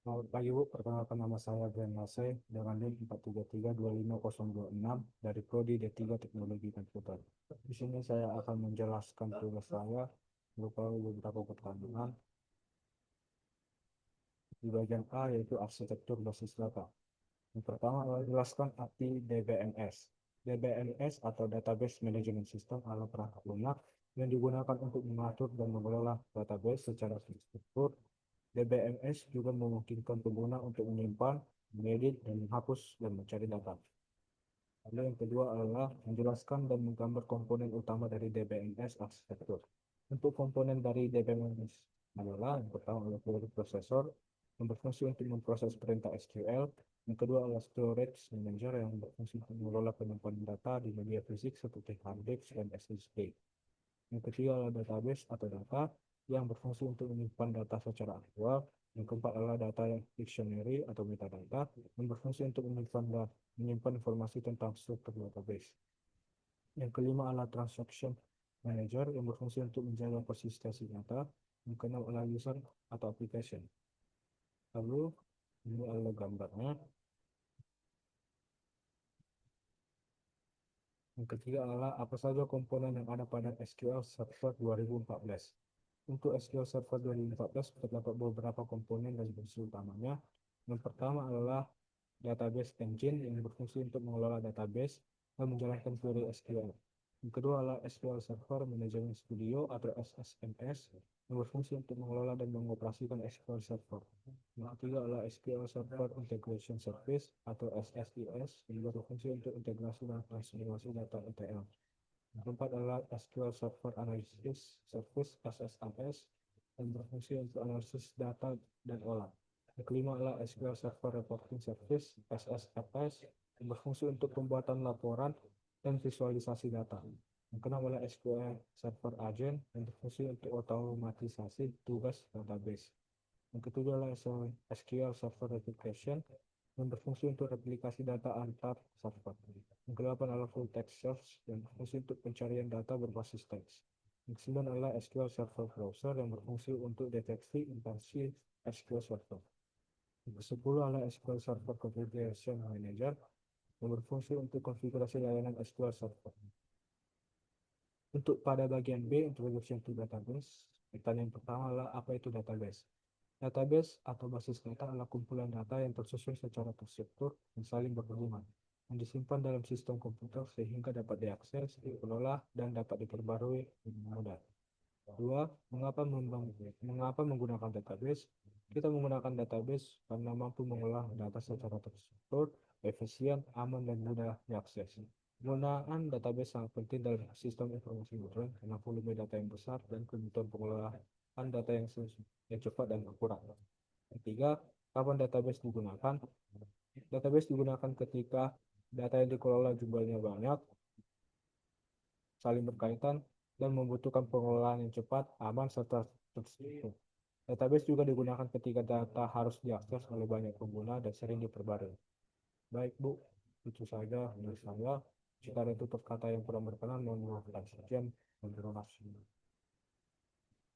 Selamat pagi Bu, perkenalkan nama saya Brian Lase dengan NIM 433250226 dari Prodi D3 Teknologi Komputer. Di sini saya akan menjelaskan tugas saya berupa beberapa pertanyaan. Di bagian A yaitu arsitektur basis data. Yang pertama adalah jelaskan arti DBMS. DBMS atau Database Management System adalah perangkat lunak yang digunakan untuk mengatur dan mengelola database secara terstruktur. DBMS juga memungkinkan pengguna untuk menyimpan, mengedit, dan menghapus dan mencari data. Lalu yang kedua adalah menjelaskan dan menggambar komponen utama dari DBMS arsitektur. Untuk komponen dari DBMS adalah yang pertama adalah prosesor yang berfungsi untuk memproses perintah SQL. Yang kedua adalah storage manager yang berfungsi untuk mengelola penyimpanan data di media fisik seperti hard disk dan SSD. Yang ketiga adalah database atau data yang berfungsi untuk menyimpan data secara aktual. Yang keempat adalah data yang dictionary atau metadata yang berfungsi untuk menyimpan informasi tentang struktur database. Yang kelima adalah transaction manager yang berfungsi untuk menjaga konsistensi data yang dikenal oleh user atau application. Lalu ini adalah gambarnya. Yang ketiga adalah apa saja komponen yang ada pada SQL Server 2014. Untuk SQL Server 2014 terdapat beberapa komponen dan fungsi utamanya. Yang pertama adalah database engine yang berfungsi untuk mengelola database dan menjalankan query SQL. Yang kedua adalah SQL Server Management Studio atau SSMS yang berfungsi untuk mengelola dan mengoperasikan SQL Server. Yang ketiga adalah SQL Server Integration Service atau SSIS yang berfungsi untuk integrasi dan transformasi data ETL. Yang keempat adalah SQL Server Analysis Service SSAS yang berfungsi untuk analisis data dan olah. Yang kelima adalah SQL Server Reporting Service SSRS yang berfungsi untuk pembuatan laporan dan visualisasi data. Yang keenam adalah SQL Server Agent yang berfungsi untuk otomatisasi tugas database. Yang ketujuh adalah SQL Server Replication yang berfungsi untuk replikasi data antar server. Yang kedelapan adalah full text search yang berfungsi untuk pencarian data berbasis teks. Yang kesembilan adalah SQL Server Browser yang berfungsi untuk deteksi intensi SQL Server. Yang kesepuluh adalah SQL Server Configuration Manager yang berfungsi untuk konfigurasi layanan SQL Server. Untuk pada bagian B, Introduction to Database, pertanyaan pertama adalah apa itu database? Database atau basis data adalah kumpulan data yang tersusun secara terstruktur dan saling berhubungan, yang disimpan dalam sistem komputer sehingga dapat diakses, dikelola, dan dapat diperbarui dengan mudah. Dua, mengapa menggunakan database? Kita menggunakan database karena mampu mengolah data secara terstruktur, efisien, aman, dan mudah diakses. Penggunaan database sangat penting dalam sistem informasi modern karena volume data yang besar dan kebutuhan pengelolaan data yang cepat dan akurat. Ketiga, kapan database digunakan? Database digunakan ketika data yang dikelola jumlahnya banyak, saling berkaitan, dan membutuhkan pengelolaan yang cepat, aman, serta terstruktur. Database juga digunakan ketika data harus diakses oleh banyak pengguna dan sering diperbarui. Baik, Bu, itu saja dari saya. Jika ada tutur kata yang kurang berkenan, mohon maaf. Sekian, terima kasih.